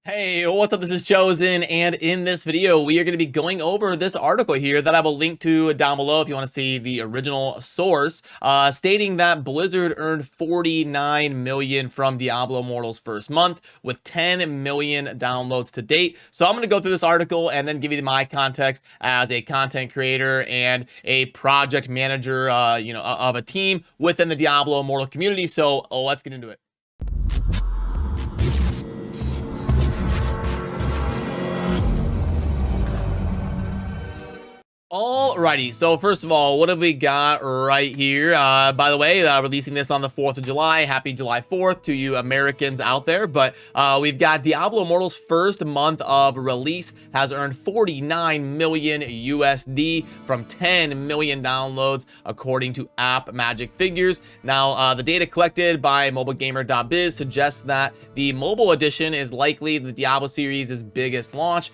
Hey, what's up? This is Chosen, and in this video, we are going to be going over this article here that I will link to down below if you want to see the original source, stating that Blizzard earned 49 million from Diablo Immortal's first month with 10 million downloads to date. So I'm going to go through this article and then give you my context as a content creator and a project manager, of a team within the Diablo Immortal community. So let's get into it. Alrighty, so first of all, what have we got right here? By the way, releasing this on the 4th of July. Happy July 4th to you Americans out there. But we've got Diablo Immortal's first month of release has earned 49 million USD from 10 million downloads, according to App Magic figures. Now, the data collected by mobilegamer.biz suggests that the mobile edition is likely the Diablo series' biggest launch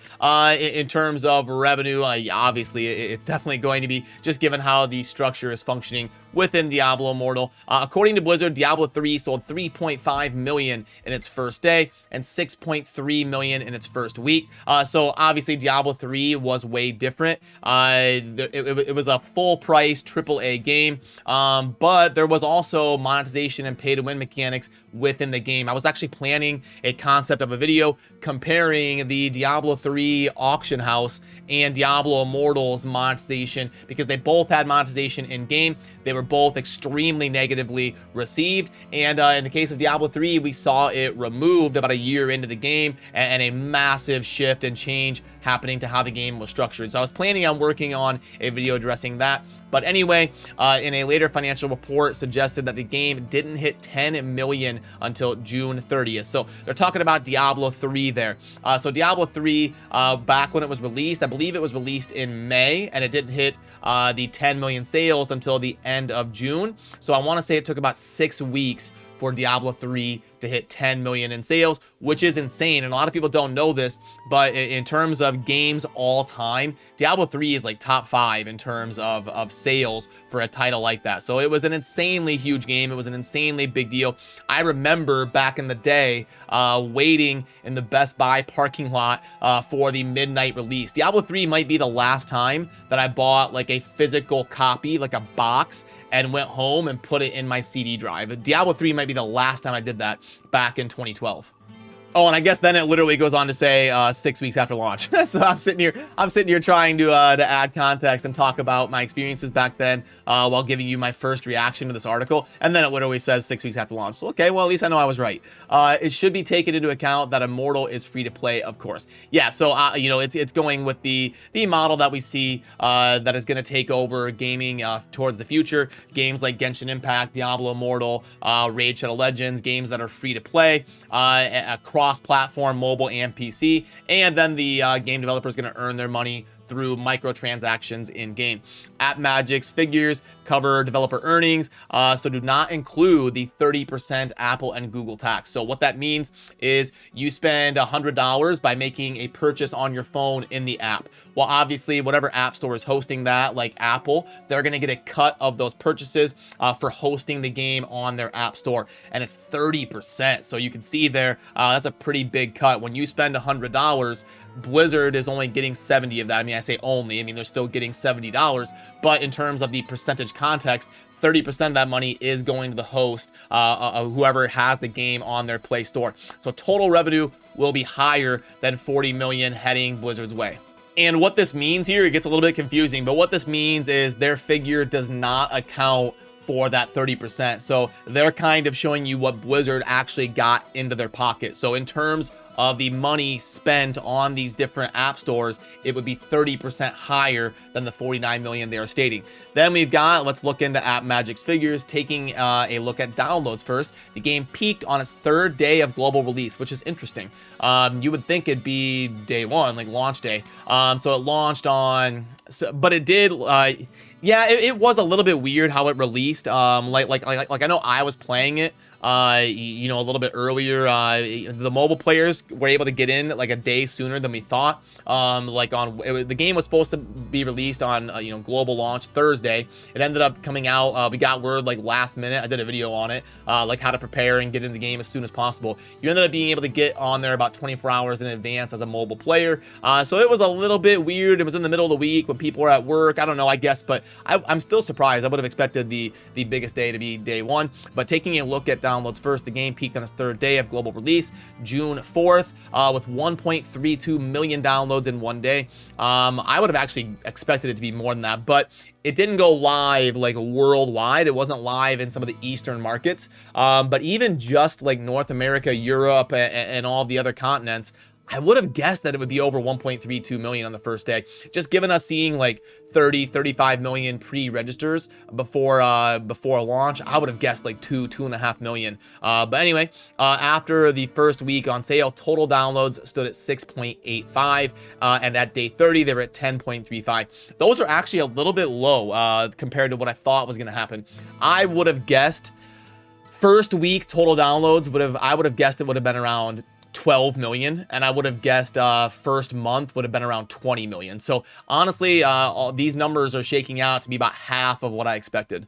in terms of revenue. Obviously, it's definitely going to be, just given how the structure is functioning within Diablo Immortal. According to Blizzard, Diablo 3 sold 3.5 million in its first day and 6.3 million in its first week. So obviously Diablo 3 was way different. It was a full price AAA game, but there was also monetization and pay to win mechanics within the game. I was actually planning a concept of a video comparing the Diablo 3 auction house and Diablo Immortal's monetization, because they both had monetization in game. They were both extremely negatively received, and in the case of Diablo 3, we saw it removed about a year into the game, and a massive shift and change happening to how the game was structured. So I was planning on working on a video addressing that. But anyway, in a later financial report, suggested that the game didn't hit 10 million until June 30th. So they're talking about Diablo 3 there. So Diablo 3, back when it was released, I believe it was released in May, and it didn't hit the 10 million sales until the end of June. So I want to say it took about 6 weeks for Diablo 3 to hit 10 million in sales, which is insane. And a lot of people don't know this, but in terms of games all time, Diablo 3 is like top 5 in terms of sales for a title like that. So it was an insanely huge game. It was an insanely big deal. I remember back in the day waiting in the Best Buy parking lot for the midnight release. Diablo 3 might be the last time that I bought like a physical copy, like a box, and went home and put it in my CD drive. Diablo 3 might be the last time I did that, back in 2012. Oh, and I guess then it literally goes on to say 6 weeks after launch. So I'm sitting here trying to add context and talk about my experiences back then while giving you my first reaction to this article. And then it literally says 6 weeks after launch. So okay, well, at least I know I was right. It should be taken into account that Immortal is free to play, of course. Yeah, so it's going with the model that we see that is going to take over gaming towards the future. Games like Genshin Impact, Diablo Immortal, Raid Shadow Legends, games that are free to play across platform, mobile and PC, and then the game developer is going to earn their money through microtransactions in game. App Magic's figures cover developer earnings, so do not include the 30% Apple and Google tax. So what that means is you spend $100 by making a purchase on your phone in the app. Well, obviously, whatever app store is hosting that, like Apple, they're going to get a cut of those purchases for hosting the game on their app store, and it's 30%. So you can see there, that's a pretty big cut. When you spend $100, Blizzard is only getting 70 of that. I mean, I say only, I mean, they're still getting $70, but in terms of the percentage context, 30% of that money is going to the host, whoever has the game on their Play Store. So total revenue will be higher than 40 million heading Blizzard's way. And what this means here, it gets a little bit confusing, but what this means is their figure does not account for that 30%. So they're kind of showing you what Blizzard actually got into their pocket. So in terms of the money spent on these different app stores, it would be 30% higher than the 49 million they are stating. Then we've got, let's look into App Magic's figures, taking a look at downloads first. The game peaked on its 3rd day of global release, which is interesting. You would think it'd be day 1, like launch day. So it launched on, but it did, yeah, it was a little bit weird how it released. Like I know I was playing it you know, a little bit earlier. The mobile players were able to get in like a day sooner than we thought. The game was supposed to be released on you know, global launch Thursday. It ended up coming out. We got word like last minute. I did a video on it, like how to prepare and get in the game as soon as possible. You ended up being able to get on there about 24 hours in advance as a mobile player. So it was a little bit weird. It was in the middle of the week when people were at work. I don't know, I guess, but I'm still surprised. I would have expected the biggest day to be day one. But taking a look at downloads first, the game peaked on its third day of global release, June 4th, with 1.32 million downloads in one day. I would have actually expected it to be more than that, but it didn't go live like worldwide. It wasn't live in some of the Eastern markets. But even just like North America, Europe, and all the other continents, I would have guessed that it would be over 1.32 million on the first day. Just given us seeing like 35 million pre-registers before launch, I would have guessed like 2.5 million. But anyway, after the first week on sale, total downloads stood at 6.85, and at day 30 they were at 10.35. Those are actually a little bit low compared to what I thought was going to happen. I would have guessed first week total downloads I would have guessed it would have been around 12 million, and I would have guessed first month would have been around 20 million. So honestly, these numbers are shaking out to be about half of what I expected.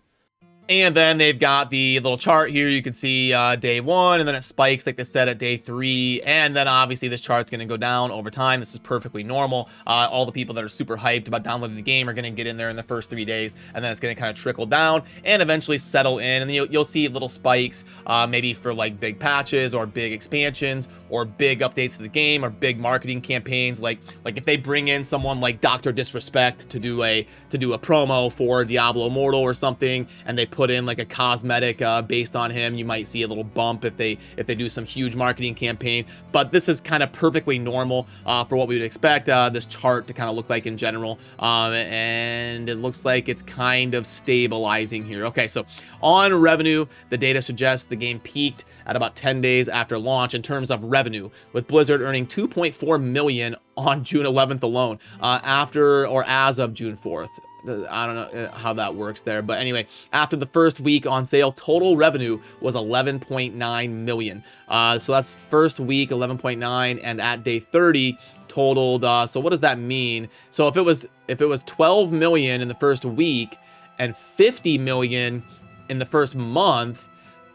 And then they've got the little chart here. You can see day one, and then it spikes like they said at day 3. And then obviously this chart's going to go down over time. This is perfectly normal. All the people that are super hyped about downloading the game are going to get in there in the first 3 days, and then it's going to kind of trickle down and eventually settle in. And then you'll see little spikes, maybe for like big patches or big expansions or big updates to the game or big marketing campaigns. Like if they bring in someone like Dr. Disrespect to do a promo for Diablo Immortal or something, and they put in like a cosmetic based on him, you might see a little bump if they do some huge marketing campaign. But this is kind of perfectly normal for what we would expect this chart to kind of look like in general, and it looks like it's kind of stabilizing here. Okay, so on revenue, the data suggests the game peaked at about 10 days after launch in terms of revenue, with Blizzard earning 2.4 million on June 11th alone, after or as of June 4th. I don't know how that works there, but anyway, after the first week on sale, total revenue was 11.9 million. So that's first week 11.9, and at day 30 totaled. So what does that mean? So if it was 12 million in the first week and 50 million in the first month,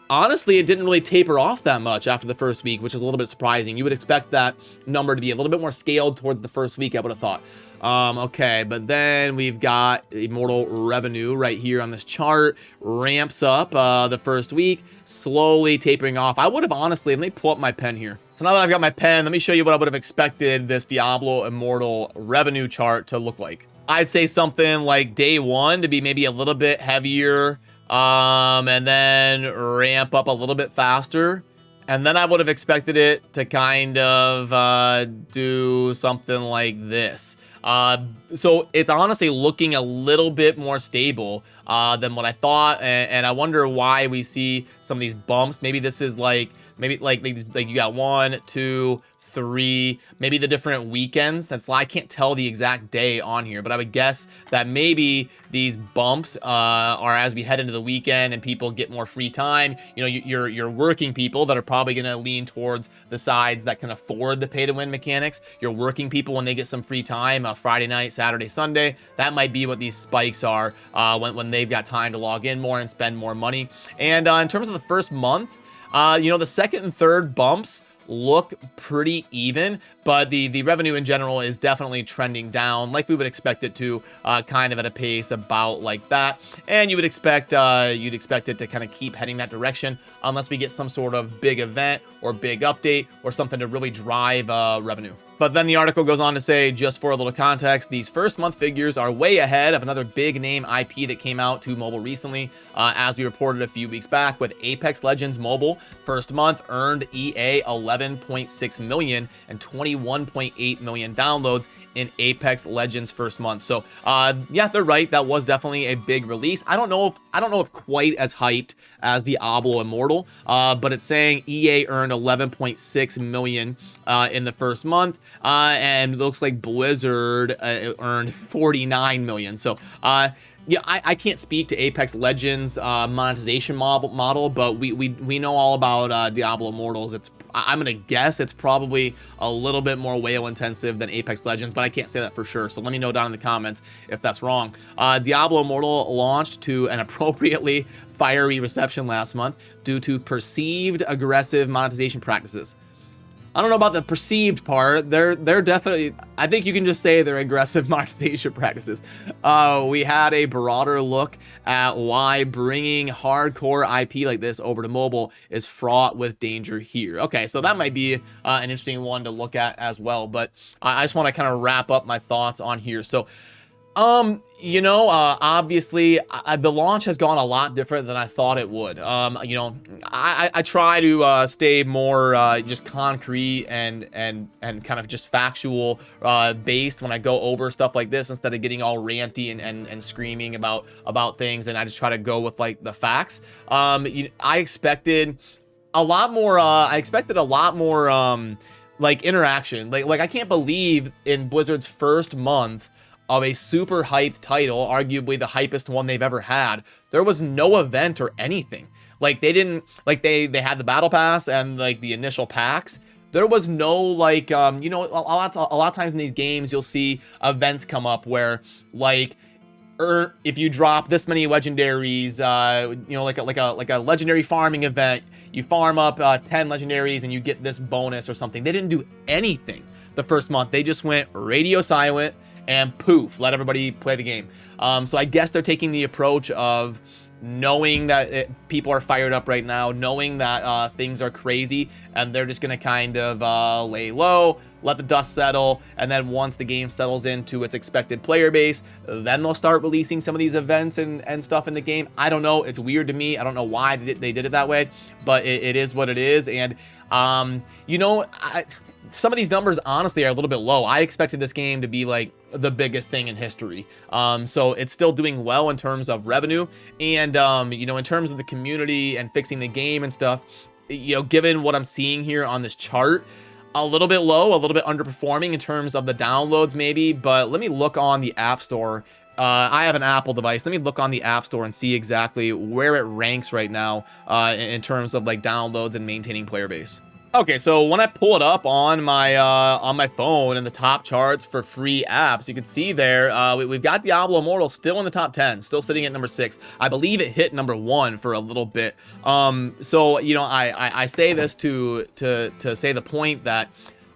honestly, it didn't really taper off that much after the first week, which is a little bit surprising. You would expect that number to be a little bit more scaled towards the first week, I would have thought. Okay, but then we've got Immortal revenue right here on this chart. Ramps up the first week, slowly tapering off. I would have honestly, let me pull up my pen here. So now that I've got my pen, let me show you what I would have expected this Diablo Immortal revenue chart to look like. I'd say something like day one to be maybe a little bit heavier, and then ramp up a little bit faster. And then I would have expected it to kind of do something like this. So it's honestly looking a little bit more stable than what I thought, and I wonder why we see some of these bumps. Maybe this is like you got 1, 2, 3, maybe the different weekends. I can't tell the exact day on here, but I would guess that maybe these bumps are as we head into the weekend and people get more free time. You know, your working people that are probably going to lean towards the sides that can afford the pay-to-win mechanics. Your working people, when they get some free time, Friday night, Saturday, Sunday, that might be what these spikes are when they've got time to log in more and spend more money. And in terms of the first month, you know, the second and third bumps look pretty even, but the revenue in general is definitely trending down like we would expect it to, kind of at a pace about like that. And you would expect it to kind of keep heading that direction unless we get some sort of big event or big update or something to really drive revenue. But then the article goes on to say, just for a little context, these first month figures are way ahead of another big name IP that came out to mobile recently. As we reported a few weeks back, with Apex Legends Mobile, first month earned EA 11.6 million and 21.8 million downloads in Apex Legends first month. So yeah, they're right. That was definitely a big release. I don't know if quite as hyped as Diablo Immortal, but it's saying EA earned 11.6 million in the first month. And it looks like Blizzard earned 49 million. So yeah, I can't speak to Apex Legends monetization model, but we know all about Diablo Immortals. I'm gonna guess it's probably a little bit more whale intensive than Apex Legends, but I can't say that for sure. So let me know down in the comments if that's wrong. Diablo Immortal launched to an appropriately fiery reception last month due to perceived aggressive monetization practices. I don't know about the perceived part. They're definitely, I think you can just say they're aggressive monetization practices. We had a broader look at why bringing hardcore IP like this over to mobile is fraught with danger here. Okay, so that might be an interesting one to look at as well, but I just want to kind of wrap up my thoughts on here. So obviously the launch has gone a lot different than I thought it would. I try to stay more just concrete and kind of just factual based when I go over stuff like this, instead of getting all ranty and screaming about things, and I just try to go with like the facts. I expected a lot more like interaction. Like I can't believe in Blizzard's first month of a super hyped title, arguably the hypest one they've ever had, there was no event or anything. Like they didn't, like they had the battle pass and like the initial packs. There was no like, a lot of times in these games you'll see events come up where like, if you drop this many legendaries, like a legendary farming event, you farm up 10 legendaries and you get this bonus or something. They didn't do anything the first month. They just went radio silent and poof, let everybody play the game. So I guess they're taking the approach of knowing that people are fired up right now, knowing that things are crazy, and they're just going to kind of lay low, let the dust settle, and then once the game settles into its expected player base, then they'll start releasing some of these events and stuff in the game. I don't know. It's weird to me. I don't know why they did it that way, but it is what it is. And, some of these numbers honestly are a little bit low. I expected this game to be like the biggest thing in history. So it's still doing well in terms of revenue, and in terms of the community and fixing the game and stuff, given what I'm seeing here on this chart, a little bit low, a little bit underperforming in terms of the downloads maybe. But let me look on the App Store. I have an Apple device. Let me look on the App Store and see exactly where it ranks right now in terms of like downloads and maintaining player base. Okay, so when I pull it up on my phone in the top charts for free apps, you can see there we've got Diablo Immortal still in the top 10, still sitting at number 6. I believe it hit number 1 for a little bit. So I say this to say the point that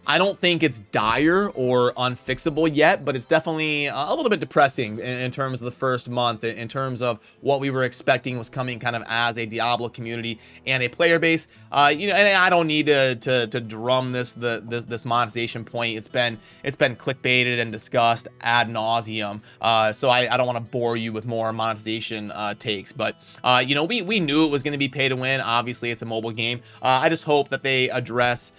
I don't think it's dire or unfixable yet, but it's definitely a little bit depressing in terms of the first month, in terms of what we were expecting was coming kind of as a Diablo community and a player base. And I don't need to drum this monetization point. It's been clickbaited and discussed ad nauseum. So I don't want to bore you with more monetization takes, but we knew it was going to be pay to win. Obviously, it's a mobile game. I just hope that they address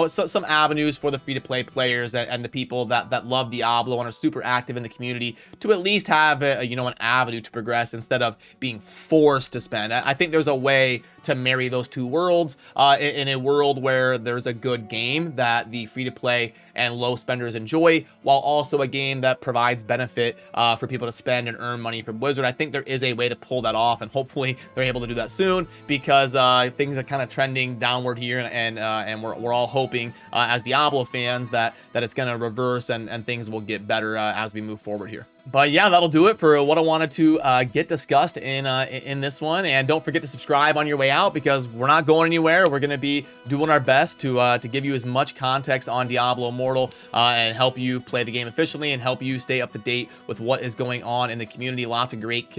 some avenues for the free-to-play players and the people that love Diablo and are super active in the community to at least have an avenue to progress instead of being forced to spend. I think there's a way to marry those two worlds in a world where there's a good game that the free-to-play and low spenders enjoy, while also a game that provides benefit for people to spend and earn money from Blizzard. I think there is a way to pull that off, and hopefully they're able to do that soon, because things are kind of trending downward here, and we're all hoping as Diablo fans that it's going to reverse and things will get better as we move forward here. But yeah, that'll do it for what I wanted to get discussed in this one. And don't forget to subscribe on your way out, because we're not going anywhere. We're going to be doing our best to give you as much context on Diablo Immortal and help you play the game efficiently and help you stay up to date with what is going on in the community. Lots of great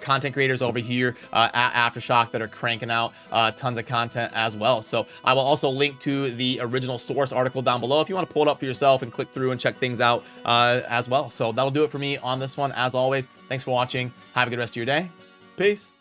content creators over here at Aftershock that are cranking out tons of content as well. So I will also link to the original source article down below if you want to pull it up for yourself and click through and check things out as well. So that'll do it for me on this one. As always, thanks for watching. Have a good rest of your day. Peace.